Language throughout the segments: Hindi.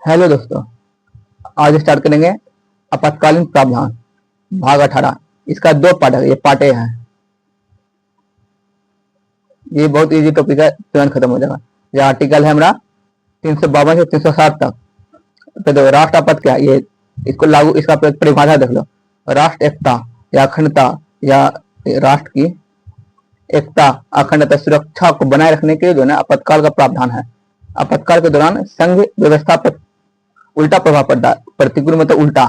हेलो दोस्तों। आज स्टार्ट करेंगे आपातकालीन प्रावधान भाग 18। इसका दो पार्ट है, ये पार्ट ए है। ये बहुत इजी टॉपिक है, तुरंत खत्म हो जाएगा। ये आर्टिकल है हमारा 352 से 360 तक। तो देखो, राष्ट्र आपात क्या है, ये इसको लागू, इसका परिभाषा देख लो। राष्ट्र एकता या अखंडता या राष्ट्र की एकता, अखंडता, सुरक्षा को बनाए रखने के लिए जो है आपातकाल का प्रावधान है। आपातकाल के दौरान संघ व्यवस्था पर उल्टा प्रभाव पड़ता है। प्रतिकूल मतलब उल्टा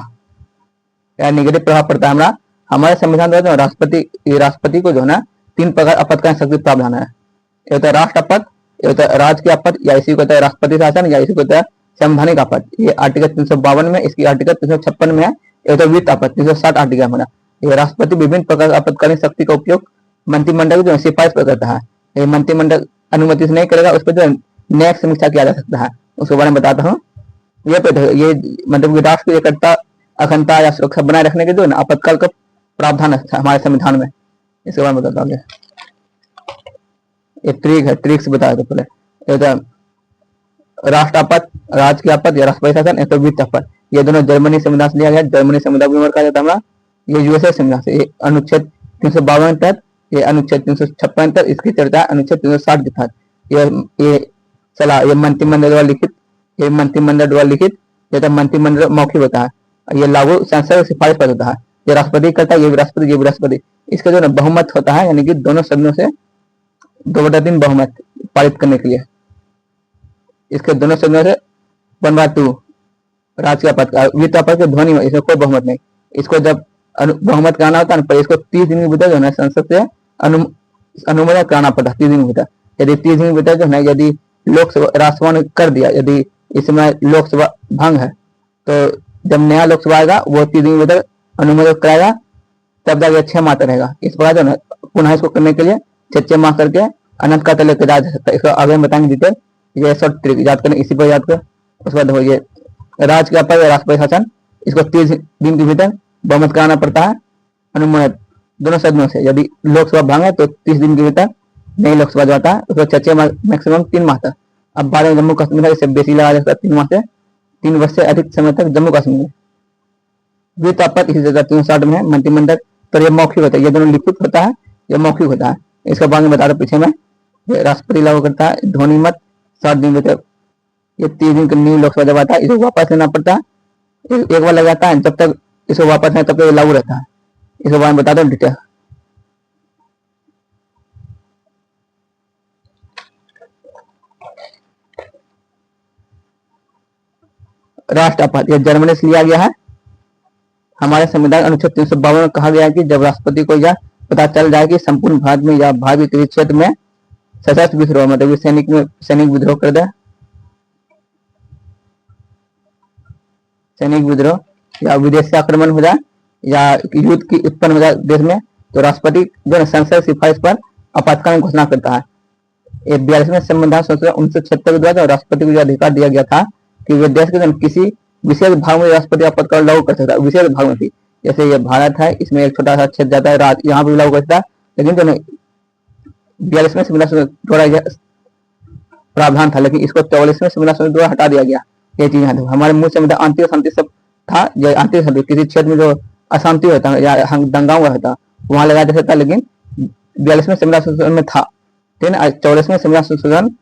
या नेगेटिव प्रभाव पड़ता है हमारे संविधान द्वारा राष्ट्रपति को जो है ना 3 प्रकार आपातकालीन शक्ति प्रावधान है। एक होता है राष्ट्र आपात, एक होता है राजकीय आपात, या इसी को होता है राष्ट्रपति शासन, या इसी को होता है संवैधानिक आपात। ये आर्टिकल 352 में, इसकी आर्टिकल 356 में है। एक होता है वित्त आपात, 360 आर्टिकल हमारा। ये राष्ट्रपति विभिन्न प्रकार की आपातकालीन शक्ति का उपयोग मंत्रिमंडल जो सिफारिश पर करता है। ये मंत्रिमंडल अनुमति से नहीं करेगा, उस पर जो न्यायिक समीक्षा किया जा सकता है, उसके बारे में बताता हूँ। ये मतलब राष्ट्र की एकता, अखंडता या सुरक्षा बनाए रखने के जो ना आपातकाल का प्रावधान है हमारे संविधान में। इसके बारे में बताता हूँ। ये ट्रिक है, ट्रिक से बताया था पहले। राष्ट्र आपात, राजकीय आपात या राष्ट्रपति शासन, एक तो वित्त आपात। ये दोनों जर्मनी संविधान से लिया गया। जर्मनी संविधान भी कहा जाता है हमारा। ये यूएसए संविधान से, ये अनुच्छेद 352 तहत, ये अनुच्छेद 356 तहत, इसकी चर्चा अनुच्छेद 360 के तहत। ये सलाह, ये मंत्रिमंडल द्वारा लिखित, ये मंत्रिमंडल द्वारा लिखित, ये मंत्रिमंडल मौखिक होता है। ये लागू संसद सिफारिश पर होता है। ये राष्ट्रपति करता है, ये भी राष्ट्रपति, ये भी राष्ट्रपति। इसका जो बहुमत होता है, यानी कि दोनों सदनों से 2/3 बहुमत पारित करने के लिए। इसके दोनों सदनों से 1/2। राजकीय आपात, वित्त आपात के ध्वनि में इसमें कोई बहुमत नहीं। इसको जब बहुमत कराना होता है, इसको 30 दिन के भीतर जो है संसद से अनुमोदन कराना पड़ता है। 30 दिन के भीतर, यदि 30 दिन के भीतर जो है, यदि लोकसभा राष्ट्रसभा ने कर दिया, यदि इसमें लोकसभा भंग है, तो जब नया लोकसभा आएगा वो 30 दिन के भीतर अनुमोदन कराएगा, तब तक ये 6 माह तक रहेगा। इस प्रकार जो है पुनः इसको करने के लिए 6 माह करके अनंत काल तक लेकर जाया जा सकता है। इसको आगे बताएंगे डिटेल। ये शॉर्ट ट्रिक याद करें, इसी पर याद कर। उसके बाद ये राजकीय आपात या राष्ट्रपति शासन, इसको 30 दिन के भीतर बहुमत कराना पड़ता है, अनुमोदन दोनों सदनों से। यदि लोकसभा भंग है तो 30 दिन के भीतर नई लोकसभा जो आता है उसको 6 माह, मैक्सिमम 3 माह तक। अब बाद में जम्मू कश्मीर है, इससे बेसी लगा जा सकता है, 3 माह से 3 वर्ष से अधिक समय तक जम्मू कश्मीर में। वित्त आपात इसी जगह 360 में है। मंत्रिमंडल पर यह मौखिक होता है, ये दोनों लिखित होता है, यह मौखिक होता है। इसका बाद में बता रहा पीछे में। राष्ट्रपति लागू करता है, ध्वनि मत 60 दिन भीतर। ये 30 दिन की न्यू लोकसभा जब आता है, इसको वापस लेना पड़ता है। एक बार लग जाता है, जब तक इसको वापस नहीं तब तक लागू रहता है। इसके बारे में बता दो डिटेल। राष्ट्र आपात, यह जर्मनी से लिया गया है। हमारे संविधान अनुच्छेद 352 में कहा गया है कि जब राष्ट्रपति को यह पता चल जाए कि संपूर्ण भारत में या भारत के किसी क्षेत्र में सशस्त्र विद्रोह, मतलब सैनिक विद्रोह कर दे, सैनिक विद्रोह या विदेशी आक्रमण हो जाए या युद्ध की उत्पन्न हो जाए देश में, तो राष्ट्रपति जो संसद सिफारिश पर आपातकालीन घोषणा करता है। 42वें संविधान संशोधन 1976 के द्वारा राष्ट्रपति को यह अधिकार दिया गया था कि वे देश के किसी विशेष भाग में राष्ट्रपति आपातकाल लागू कर सकता है। विशेष भाग में भी, जैसे ये भारत है, इसमें एक छोटा सा क्षेत्र जाता है, यहाँ भी लागू कर सकता है। लेकिन जो 42वें संविधान द्वारा प्रावधान था, लेकिन इसको 44वें संविधान द्वारा हटा दिया गया। ये चीज है, हमारे मूल संविधान आंतरिक शांति सब था। ये आंतरिक शांति, किसी क्षेत्र में जो अशांति होता है या दंगा हुआ होता वहां लगाया जा सकता, लेकिन 42वें संविधान संशोधन में था। लेकिन 44वें संविधान संशोधन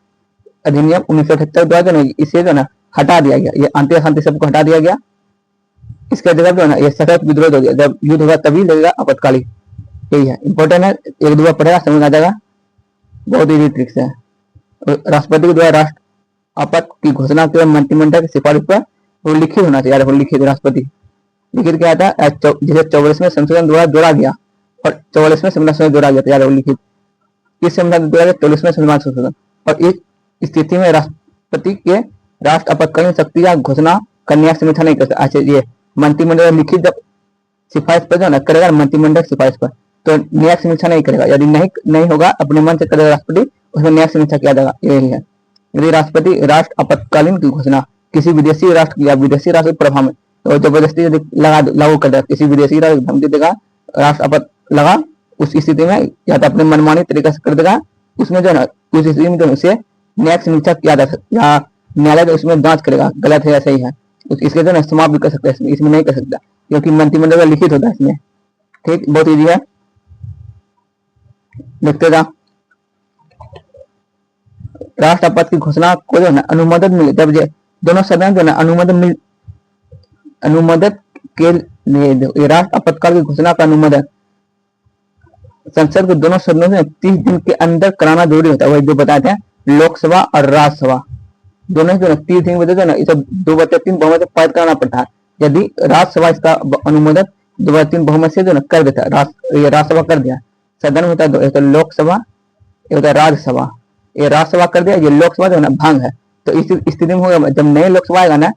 अधिनियम 1978 द्वारा जो इसे जो ना हटा दिया गया। ये आंतरिक शांति सबको हटा दिया गया। इसके जगह जो है ना ये सशस्त्र विद्रोह हो गया। जब युद्ध होगा तभी लगेगा आपातकालीन। यही है, इंपॉर्टेंट है। 1-2 बार पढ़ेगा समझ आ जाएगा। बहुत ही ट्रिक्स है। राष्ट्रपति के द्वारा राष्ट्र आपात की घोषणा केवल मंत्रिमंडल की सिफारिश पर वो लिखित होना चाहिए। वो लिखित राष्ट्रपति लिखित क्या था, जिसे 44वें संशोधन द्वारा जोड़ा गया और 44वें संविधान जोड़ा गया था। वो लिखित इस संविधान द्वारा 44वें संविधान संशोधन। और इस स्थिति में राष्ट्रपति के राष्ट्र आपातकालीन शक्ति या घोषणा करने की समीक्षा नहीं कर सकता। अच्छा, ये मंत्रिमंडल लिखित जब सिफारिश पर जो ना करेगा, मंत्रिमंडल सिफारिश पर, तो न्यायिक समीक्षा नहीं करेगा। यदि नहीं होगा, अपने मन से करेगा राष्ट्रपति, उसमें न्यायिक समीक्षा किया जाएगा। यही है। यदि राष्ट्रपति राष्ट्र आपातकालीन की घोषणा किसी विदेशी राष्ट्र या विदेशी राष्ट्र के प्रभाव में तो जबरदस्ती यदि लागू कर देगा, किसी विदेशी राष्ट्र धमकी देगा, राष्ट्र आपात लगा, उस स्थिति में या तो अपने मनमानी तरीके से कर देगा, उसमें जो ना उस स्थिति में जो उसे न्यायिक समीक्षा किया जा सकता, या न्यायालय तो उसमें जांच करेगा गलत है या सही है, इसके जो ना समाप्त भी कर सकता है, इसमें नहीं कर सकता क्योंकि मंत्रिमंडल का लिखित होता है इसमें। ठीक, बहुत ईजी है, देखते जा। राष्ट्रपति की घोषणा को जो है अनुमोदन मिले, जब दोनों सदन जो है अनुमोदन के लिए राष्ट्र आपातकाल की घोषणा का अनुमोदन संसद के दोनों सदनों में 30 दिन के अंदर कराना जरूरी होता है। वही जो बताए थे, लोकसभा और राज्यसभा दोनों जो 30 दिन में ना इसे 2/3 बहुमत से पारित कराना पड़ता है। यदि राज्यसभा इसका अनुमोदन 2/3 बहुमत से जो ना कर देता है, ये राज्यसभा कर दिया, सदन में होता है तो लोकसभा, ये होता है राज्यसभा, ये राज्यसभा कर दिया, ये लोकसभा जो है ना भंग है। तो इस स्थिति में होगा, जब नई लोकसभा आएगा ना,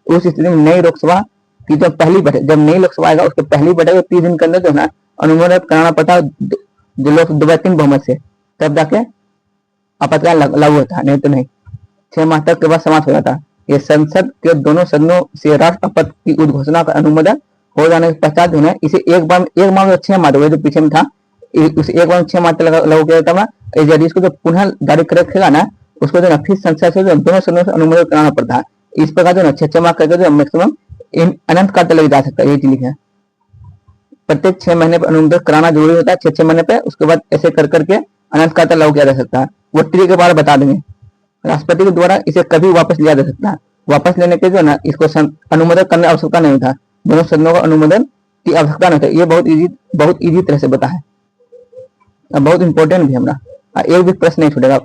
उस स्थिति में नई लोकसभा की जब पहली बैठक, जब नई लोकसभा आएगा उसके पहली बैठक 30 दिन के अंदर जो है ना अनुमोदन कराना पड़ता है जो लोग 2/3 बहुमत से, तब जाके आपातकाल लागू होता है, नहीं तो नहीं। 6 माह तक के बाद समाप्त हो जाता है। ये संसद के दोनों सदनों से राष्ट्रपति की उद्घोषणा का अनुमोदन हो जाने के पश्चात जो है इसे एक माह में 6 माह जो पीछे में था, उसे एक बार 6 माह तक लागू किया जाता है। यदि इसको जो पुनः जारी करेगा ना, उसको जो ना फिर संसद से दोनों सदनों से अनुमोदन कराना पड़ता है। इस प्रकार जो ना 6 माह करके जो मैक्सिमम अनंत काल तक लग जा सकता है, ये चीज है। प्रत्येक 6 महीने पर अनुमोदन कराना जरूरी होता है, 6 महीने पे, उसके बाद ऐसे कर करके अनंत काल तक लागू किया जा सकता है। वो ट्री के बारे में बता देंगे। राष्ट्रपति के द्वारा इसे कभी वापस लिया जा सकता है। वापस लेने के जो ना इसको अनुमोदन करने की आवश्यकता नहीं होता, दोनों सदनों का अनुमोदन की आवश्यकता नहीं होती। ये बहुत इजी तरह से बता है, बहुत इंपॉर्टेंट भी हमारा, एक भी प्रश्न नहीं छूटेगा।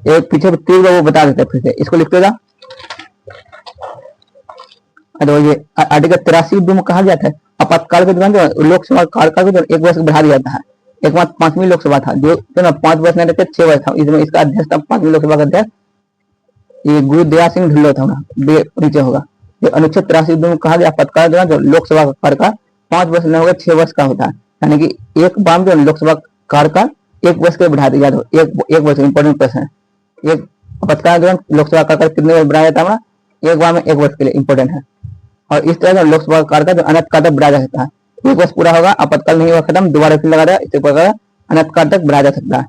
एक पीछे तीव्र वो बता देते हैं, फिर से इसको लिखते जा। तो ये आर्टिकल 83 में कहा गया था आपातकाल के दौरान जो लोकसभा कार्यकाल को 1 वर्ष बढ़ा दिया जाता है। एक बार 5वीं लोकसभा था जो ना 5 वर्ष नहीं रहते 6 वर्ष था। इसमें इसका अध्यक्ष था 5वीं लोकसभा का अध्यक्ष ये गुरुदयाल सिंह ढिल्लों था ना, नीचे होगा। जो अनुच्छेद 83 में कहा गया आपातकाल के दौरान जो लोकसभा का कार्यकाल 5 वर्ष नहीं होगा 6 वर्ष का होता है। यानी कि एक बार जो लोकसभा कार्यकाल 1 वर्ष के बढ़ा दिया। एक वर्ष इंपॉर्टेंट प्रश्न है। एक आपातकाल के दौरान लोकसभा कार्यकाल कितने वर्ष बढ़ाया जाता है? एक बार में 1 वर्ष के लिए इंपॉर्टेंट है। और इस तरह से लोकसभा कार्यकाल जो अनंत काल तक बढ़ाया जा सकता है। 1 वर्ष पूरा होगा, आपातकाल नहीं हुआ खत्म, दोबारा फिर लगा दिया, इसे प्रकार अनंत काल तक बढ़ाया जा सकता है।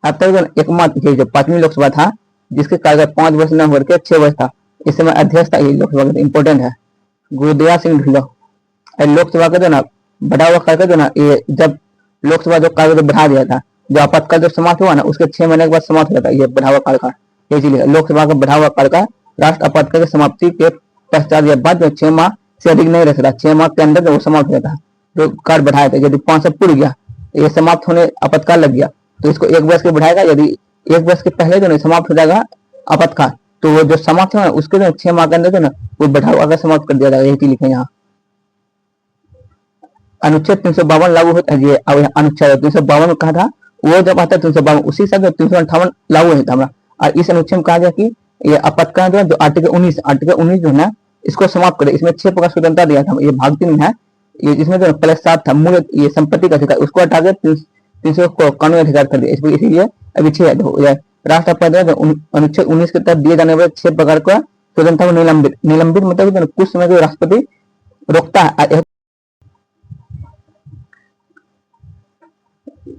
अब तक जो एकमात्र जो 5वीं लोकसभा था जिसके कार्यकाल 5 वर्ष न होकर के 6 वर्ष था, इस समय अध्यक्ष था ये लोकसभा का, इंपॉर्टेंट है, गुरुदयाल सिंह ढिल्लों। लोकसभा का जो ना बढ़ा हुआ कार्यकाल जो ना ये जब लोकसभा जो कार्यकाल बढ़ा दिया था, जो आपातकाल जब समाप्त हुआ ना उसके 6 महीने के बाद समाप्त हो जाता है ये बढ़ा हुआ कार्यकाल। ये चीज लोकसभा का बढ़ा हुआ कार्यकाल राष्ट्र आपातकाल की समाप्ति के पश्चात या बाद जो 6 माह से अधिक नहीं रह सकता, 6 माह के अंदर वो समाप्त हो जाता है। जो कार्य बढ़ाया था, यदि 5 साल पूर गया, ये समाप्त होने आपातकाल लग गया तो इसको 1 वर्ष के बढ़ाएगा। यदि 1 वर्ष के पहले जो नहीं समाप्त हो जाएगा आपातकाल, तो वो जो समाप्त हुआ उसके जो 6 माह के अंदर जो ना वो बढ़ा हुआ समाप्त कर दिया जाएगा। यही लिखे यहाँ। अनुच्छेद 352 लागू होता है। ये अनुच्छेद 352 में कहा था वो जब आता है 352 उसी साल 358 लागू होता है। और इस अनुच्छेद में कहा गया कि ये आपातकाल जो आर्टिकल 19 जो है ना इसको समाप्त करे। इसमें 6 प्रकार स्वतंत्रता दिया था, ये भाग 3 में है। ये इसमें जो प्लस 7 था मूल ये संपत्ति का अधिकार, उसको हटा के 300 को कानूनी अधिकार कर दिया। इसीलिए अभी 6 है। राष्ट्रपति अनुच्छेद 19 के तहत दिए जाने वाले 6 प्रकार का स्वतंत्रता को निलंबित मतलब कुछ समय को राष्ट्रपति रोकता है।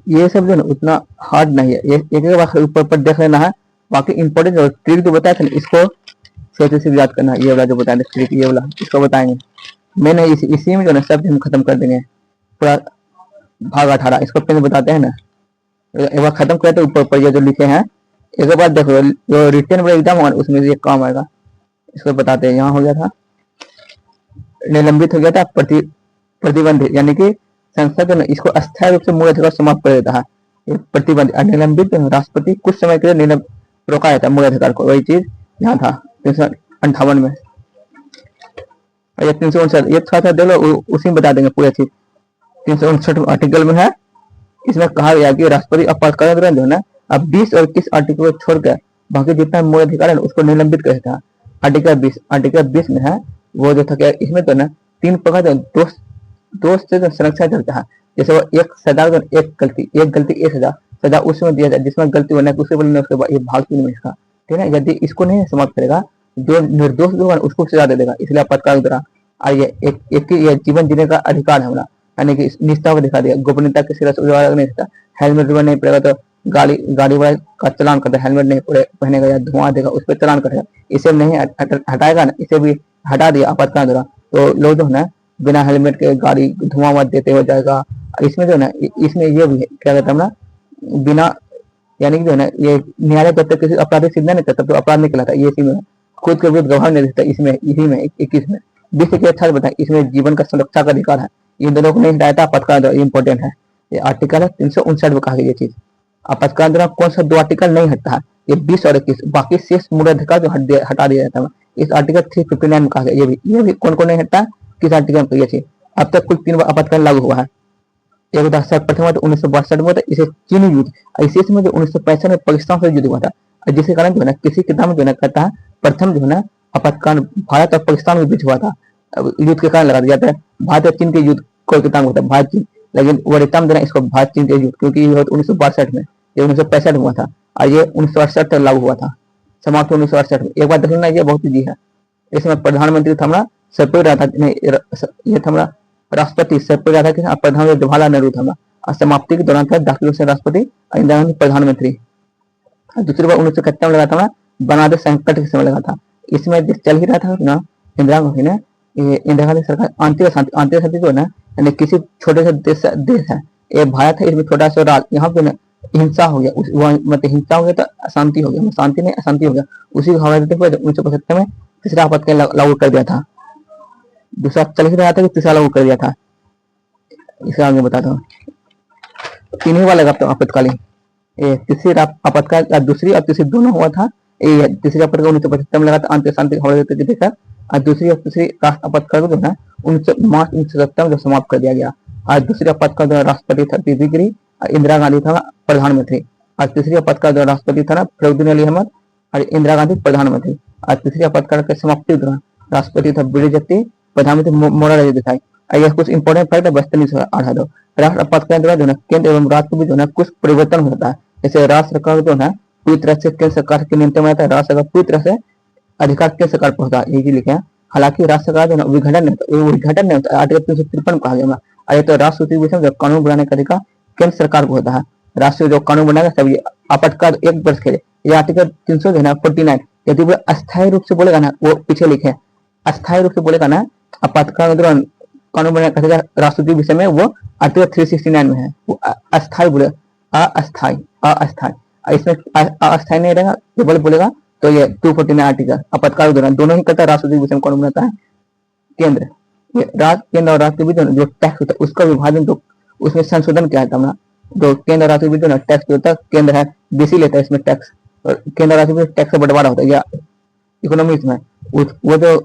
ये सब जो ना उतना हार्ड नहीं है, ये एक बार ऊपर पर देख लेना है। बाकी इंपॉर्टेंट जो ट्रिक जो बताया था इसको सोचे से याद करना। ये वाला जो बताया ट्रिक ये वाला इसको बताएंगे। मैंने इसी में जो ना सब हम खत्म कर देंगे पूरा भाग 18 इसको पहले बताते हैं ना। एक बार खत्म करते ऊपर पर ये जो लिखे हैं एक बार देखो जो रिटर्न वाला एग्जाम होगा उसमें ये काम आएगा। इसको बताते हैं। यहाँ हो गया था निलंबित हो गया था प्रतिबंधित, यानी कि संसद ने इसको अस्थायी रूप से मूल अधिकार समाप्त कर देता है। ये प्रतिबंध निलंबित राष्ट्रपति कुछ समय के लिए रोका जाता है मूल अधिकार को। वही चीज यहाँ था 358 में। ये 359 ये थोड़ा सा दे लो उसी में बता देंगे पूरी चीज। 359 आर्टिकल में है। इसमें कहा गया कि राष्ट्रपति आपातकाल के दौरान जो है ना अब 20 और 21 आर्टिकल को छोड़कर बाकी जितना मूल अधिकार है उसको निलंबित कर देता है। आर्टिकल 20 में है वो जो था क्या इसमें तो ना 3 प्रकार दोष से जो संरक्षण चलता है। जैसे वो एक सजा एक गलती एक सजा उसमें दिया जाए जिसमें गलती होना है उसके बोलने उसके बाद ये भाग 3 में इसका ठीक है। यदि इसको नहीं समाप्त करेगा जो निर्दोष होगा उसको सजा दे देगा। इसलिए आपातकाल के दौरान आइए एक ये जीवन जीने का अधिकार है हमारा, यानी कि निष्ठा को दिखा दिया। गोपनीयता के सिरा से नहीं सकता, हेलमेट नहीं पड़ेगा तो गाड़ी गाड़ी वाला का चालान करता है, हेलमेट नहीं पहनेगा या धुआं देगा उस पर चालान करेगा। इसे नहीं हटाएगा ना, इसे भी हटा दिया आपातकाल द्वारा, तो लोग जो है ना बिना हेलमेट के गाड़ी धुआं मत देते हो जाएगा। इसमें जो है ना इसमें ये भी है, क्या कहते हैं ना, बिना यानी कि जो है ना ये न्यायालय जब तक किसी अपराधी सिद्ध नहीं करता तो अपराध नहीं कहलाता। ये इसी में खुद के विरुद्ध गवाह नहीं देता, इसमें इसी में 21 में 20 के अच्छा बताएं, इसमें जीवन का सुरक्षा का अधिकार है। इन दोनों को नहीं हटाया आपातकाल इंपॉर्टेंट है। ये आर्टिकल है 359 में कहा गया ये चीज। आपातकाल द्वारा कौन सा 2 आर्टिकल नहीं हटता है, ये 20 और 21, बाकी शेष मूल अधिकार जो हटा दिया जाता है। इस आर्टिकल 359 में कहा गया ये भी कौन कौन नहीं हटता, किस आर्टिकल में ये चीज। अब तक कुल 3 बार आपातकाल लागू हुआ है। एक था सर्वप्रथम हुआ था 1962 में, इसे चीनी युद्ध, इसी में जो 1965 में पाकिस्तान से युद्ध हुआ था, जिसके कारण जो है ना किसी किताब में जो है ना कहता है प्रथम जो है ना आपातकाल भारत और पाकिस्तान के बीच हुआ था। युद्ध के कारण लगा दिया जाता है भारत और चीन के युद्ध, कोई किताब होता है भारत चीन, लेकिन वो रिटर्न देना इसको भारत चीन के युद्ध, क्योंकि ये 1962 में, ये 1965 हुआ था और ये 1968 तक लागू हुआ था, समाप्त 1968 में। एक बार देख लेना, ये बहुत ईजी है। इसमें प्रधानमंत्री था हमारा सर्वपल्ली राधाकृष्णन, ये था हमारा राष्ट्रपति सर्वपल्ली राधाकृष्णन और प्रधानमंत्री जवाहरलाल नेहरू था हमारा, और समाप्ति के दौरान था डॉक्टर हुसैन राष्ट्रपति और इंदिरा गांधी प्रधानमंत्री। दूसरी बार 1971 में लगा था हमारा बांग्लादेश संकट के समय लगा था। इसमें चल ही रहा था ना इंदिरा गांधी ने, इंदिरा गांधी सरकार आंतरिक शांति जो है ना, यानी किसी छोटे से देश है, ये भारत है, इसमें छोटा सा राज्य, यहाँ पे हिंसा हो गया, मतलब हिंसा हो गया तो अशांति हो गया, शांति नहीं अशांति हो गया, उसी को हवा देते हुए 1975 में तीसरा आपातकाल लागू कर दिया था। दूसरा चल ही रहा था कि तीसरा लागू कर दिया था, इसे आगे बताता हूँ। 3 ही बार लगा था आपातकालीन, तीसरी आपातकाल दूसरी और तीसरी दोनों हुआ था। ये तीसरी आपातकाल 1975 में लगा था आंतरिक शांति हवा देते देखा, और दूसरी और तीसरी आपातकाल जो है 19 मार्च 1970 में समाप्त कर दिया गया। आज दूसरी आपातकाल द्वारा राष्ट्रपति था बीबी गिरी और इंदिरा गांधी था प्रधानमंत्री। आज तीसरी आपातकाल द्वारा राष्ट्रपति था ना फखरुद्दीन अली अहमद और इंदिरा गांधी प्रधानमंत्री। आज तीसरी आपातकाल के समाप्ति दौरान राष्ट्रपति था बीडी जत्ती, प्रधानमंत्री मोरारजी देसाई। यह कुछ इंपोर्टेंट फैक्ट है, बस आधा दो। राष्ट्र आपातकाल द्वारा जो है केंद्र एवं राज्य के बीच जो है कुछ परिवर्तन होता है। जैसे राज्य सरकार जो है पूरी तरह से केंद्र सरकार के नियंत्रण में रहता है, राज्य सरकार पूरी तरह से अधिकार केंद्र सरकार पर होता है, ये लिखे हैं। हालांकि राज्य सरकार जो है विघटन नहीं होता, आर्टिकल 353 कहा गया। अरे तो राष्ट्रपति विषय जो कानून बनाने का अधिकार केंद्र सरकार को होता है, राष्ट्रीय जो कानून बनाएगा सब आपातकाल 1 वर्ष के लिए। ये आर्टिकल 349 यदि वो अस्थायी रूप से बोलेगा ना, वो पीछे लिखे अस्थायी रूप से बोलेगा ना आपातकाल के दौरान कानून बनाने का अधिकार राष्ट्रपति विषय में, वो आर्टिकल 369 में है। वो अस्थायी बोले अस्थायी इसमें अस्थायी नहीं रहेगा, केवल बोलेगा तो ये 249 आर्टिकल आपातकाल के दौरान दोनों ही करता है राष्ट्रपति विषय में कानून बनाता है केंद्र। ये केंद्र और राज्य के बीच जो टैक्स होता है उसका विभाजन, तो उसमें संशोधन क्या है था, जो केंद्र और राज्य के बीच टैक्स होता है, केंद्र है बेसी लेता है इसमें टैक्स, और केंद्र राज्य में टैक्स का बंटवारा होता है या इकोनॉमिक्स में वो जो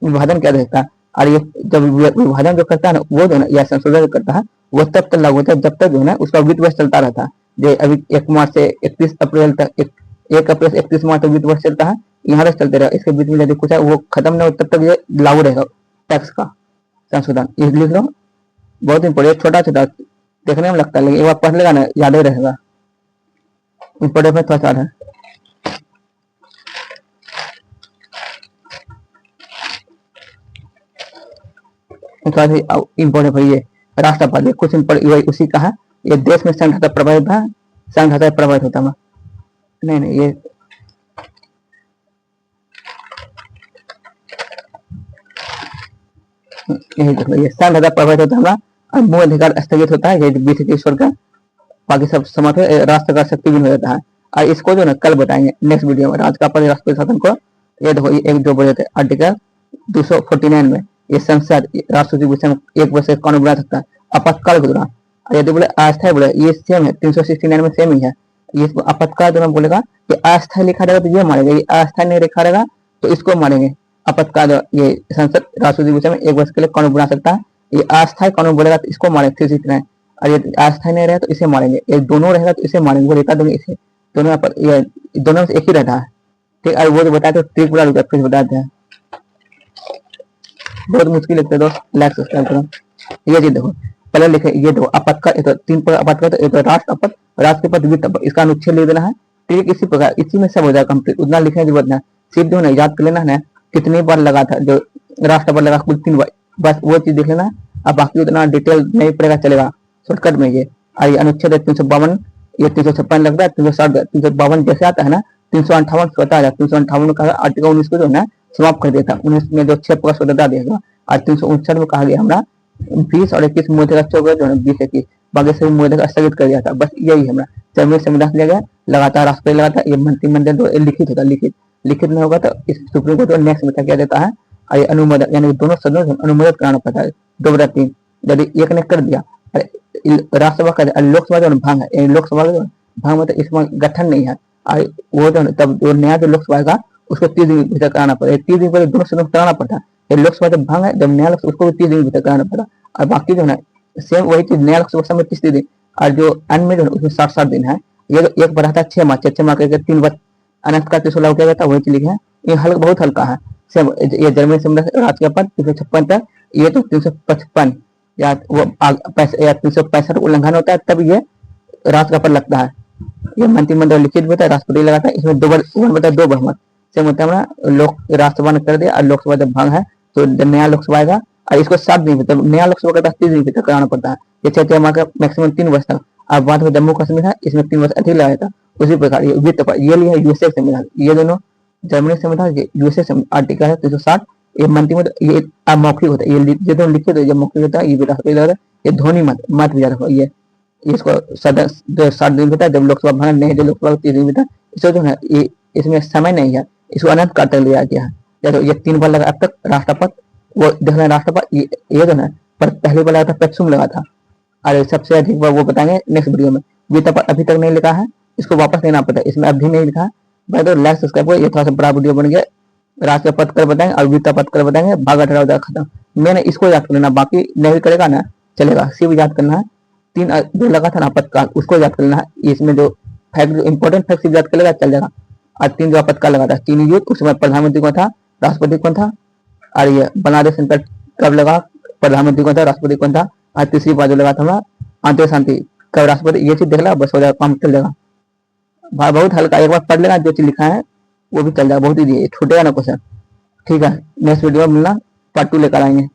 विभाजन क्या रहता है। और ये जब विभाजन जो करता है ना, वो जो है या संशोधन करता है, वो तब तक लागू होता है जब तक जो है ना उसका वित्त वर्ष चलता रहता है। जो अभी 1 मार्च से 31 अप्रैल तक 1 अप्रैल से 31 मार्च तक वित्त वर्ष चलता है, यहाँ तक चलते रहेगा। इसके बीच में यदि कुछ है वो खत्म नहीं हो तब तक ये लागू रहेगा टैक्स का संशोधन। ये लिख लो, बहुत इंपॉर्टेंट, छोटा छोटा देखने में लगता है लेकिन एक बार पढ़ लेगा ना याद ही रहेगा। इंपॉर्टेंट में थोड़ा सा है। इंपॉर्टेंट है ये राष्ट्रपति कुछ उसी का है। ये देश में संघ प्रभावित है, संघ प्रभावित होता है नहीं ये यही देख लो, ये संघ प्रभावित होता है और मूल अधिकार स्थगित होता है, ये 20 ईश्वर का, बाकी सब समाप्त राष्ट्र का शक्ति हो जाता है। और इसको जो ना कल बताएंगे नेक्स्ट वीडियो में, राज्य का राष्ट्रपति शासन को। ये देखो ये 1-2 बोले थे आर्टिकल 249 में, ये संसद राष्ट्रपति विषय में 1 वर्ष कानून बना सकता है आपातकाल के दौरान। यदि बोले अस्थायी बोले ये सेम है, 369 में सेम ही है। ये आपातकाल के दौरान बोलेगा कि अस्थायी लिखा रहेगा तो ये मारेंगे, ये अस्थायी नहीं लिखा रहेगा तो इसको मारेंगे। आपातकाल ये संसद राष्ट्रपति विषय में 1 वर्ष के लिए कानून बना सकता है। ये अस्थायी कानून बोलेगा तो इसको मारेंगे 369, और ये अस्थायी नहीं रहेगा तो इसे मारेंगे। ये दोनों रहेगा तो इसे मारेंगे, वो लेता देंगे इसे, दोनों ये दोनों में से एक ही रहता है। ठीक है, वो जो बताते हैं ट्रिक बड़ा रुपया फिर बताते हैं, बहुत मुश्किल लगता है दोस्त। लाइक सब्सक्राइब करो। ये चीज देखो पहले लिखे, ये देखो आपातकाल, तो 3 प्रकार आपातकाल, तो एक राष्ट्र आपत, राष्ट्र के पद वित्त आपत, इसका अनुच्छेद लिख देना है। ठीक, इसी प्रकार इसी में सब हो जाएगा कंप्लीट, उतना लिखने की जरूरत नहीं, सिर्फ जो है याद कर लेना है कितनी बार लगा था, जो राष्ट्र पर लगा कुल 3 बार, बस वो चीज देख लेना। अब बाकी उतना डिटेल नहीं पड़ेगा, चलेगा शॉर्टकट में ये। और ये अनुच्छेद 352 ये 356 लग रहा है, 360, 352 जैसे आता है ना, 358 स्वतः आ जाता है। 358 का आर्टिकल 19 को जो है ना समाप्त कर देता है। 19 में जो 6 का स्वतंत्रता देगा। और 359 में कहा गया हमारा 20 और 21 मुद्दे का चौक जो है 20-21 बाकी सभी मुद्दे का स्थगित कर दिया था। बस यही हमारा जर्मनी संविधान लिया गया। लगातार राष्ट्रपति लगातार ये मंत्रिमंडल जो लिखित होता है, लिखित नहीं होगा तो इस सुप्रीम कोर्ट नेक्स्ट में क्या देता है, और अनुमोदन यानी दोनों सदनों से अनुमोदन कराना पड़ता है 2/3। यदि एक ने कर दिया, राज्यसभा का लोकसभा जो भांग है, लोकसभा का भांग मतलब इसमें गठन नहीं है, और वो जो तब जो नया जो लोकसभा का उसको 30 दिन भीतर कराना पड़ेगा। 30 दिन पहले दोनों सदनों को कराना पड़ता है। लोकसभा जब भांग है, जब नया लोकसभा उसको भी 30 दिन भीतर कराना पड़ा। और बाकी जो है सेम वही चीज नया लोकसभा में 30 दिन, और जो अन्य में जो है उसमें 60 दिन है। ये तो एक बढ़ा था 6 माह, 6 माह करके 3 बार अनंत का 300 लागू किया गया था, वही चीज लिखा है। ये हल्का बहुत हल्का है। सेम ये जर्मनी संविधान राज्य पद 356 तक, ये तो 355 या वो 365 उल्लंघन होता है तब ये राष्ट्र का पद लगता है। ये मंत्रिमंडल लिखित होता है, राष्ट्रपति लगाता है। इसमें 2 बहुमत से मतलब लोक राष्ट्रसभा ने कर दिया, और लोकसभा जब भांग है तो नया लोकसभा आएगा, और इसको 7 दिन मतलब नया लोकसभा का 30 दिन तक कराना पड़ता है। ये 6 माह का मैक्सिमम 3 वर्ष तक। अब बात हो जम्मू कश्मीर है, इसमें 3 वर्ष अधिक लगाया था। उसी प्रकार ये वित्त पर ये लिया यूएसए संविधान, ये दोनों जर्मनी संविधान यूएसए आर्टिकल है 360। ये मंत्रिमंडल ये मौखिक होता है, ये दोनों लिखित है, मौखिक होता है, ये राष्ट्रपति लगा, ये ध्वनि मत विचार ये इसको 60 दिन होता है। जब लोकसभा भंग नहीं, जो लोकसभा 30 दिन होता है, इसको जो है ये इसमें समय नहीं है, इसको अनंत काल तक लिया गया है। जैसे ये 3 बार लगा अब तक राष्ट्रपति, वो देखना राष्ट्रपति ये जो है पर पहले बार लगा था पेट्सुम लगा था, और सबसे अधिक बार वो बताएंगे नेक्स्ट वीडियो में। वित्त पर अभी तक नहीं लिखा है, इसको वापस लेना पड़ता है, इसमें अभी नहीं लिखा है भाई, तो लाइक सब्सक्राइब करो। ये थोड़ा सा बड़ा वीडियो बन गया। राष्ट्र पद कर बताएंगे और वित्त पद कर बताएंगे, भाग 18 खत्म। मैंने इसको याद कर लेना, बाकी नहीं करेगा ना चलेगा, सिर्फ याद करना है। 3 जो लगा था ना आपातकाल, उसको याद कर लेना है। इसमें जो फैक्ट जो इंपॉर्टेंट फैक्ट याद कर लेगा चल जाएगा। और 3 जो आपातकाल लगा था, 3 युद्ध, उसमें प्रधानमंत्री कौन था, राष्ट्रपति कौन था, और ये बांग्लादेश संकट कब लगा, प्रधानमंत्री कौन था, राष्ट्रपति कौन था, और तीसरी बार जो लगा था हमारा आंतरिक शांति कब, राष्ट्रपति। ये चीज देख ला बस हो जाएगा, काम चल जाएगा भाई। बहुत हल्का, एक बार पढ़ लेना, जो चीज लिखा है वो भी चल जाएगा, बहुत ईजी है, छूटेगा ना क्वेश्चन। ठीक है, नेक्स्ट वीडियो में मिलना, पार्ट 2 लेकर आएंगे।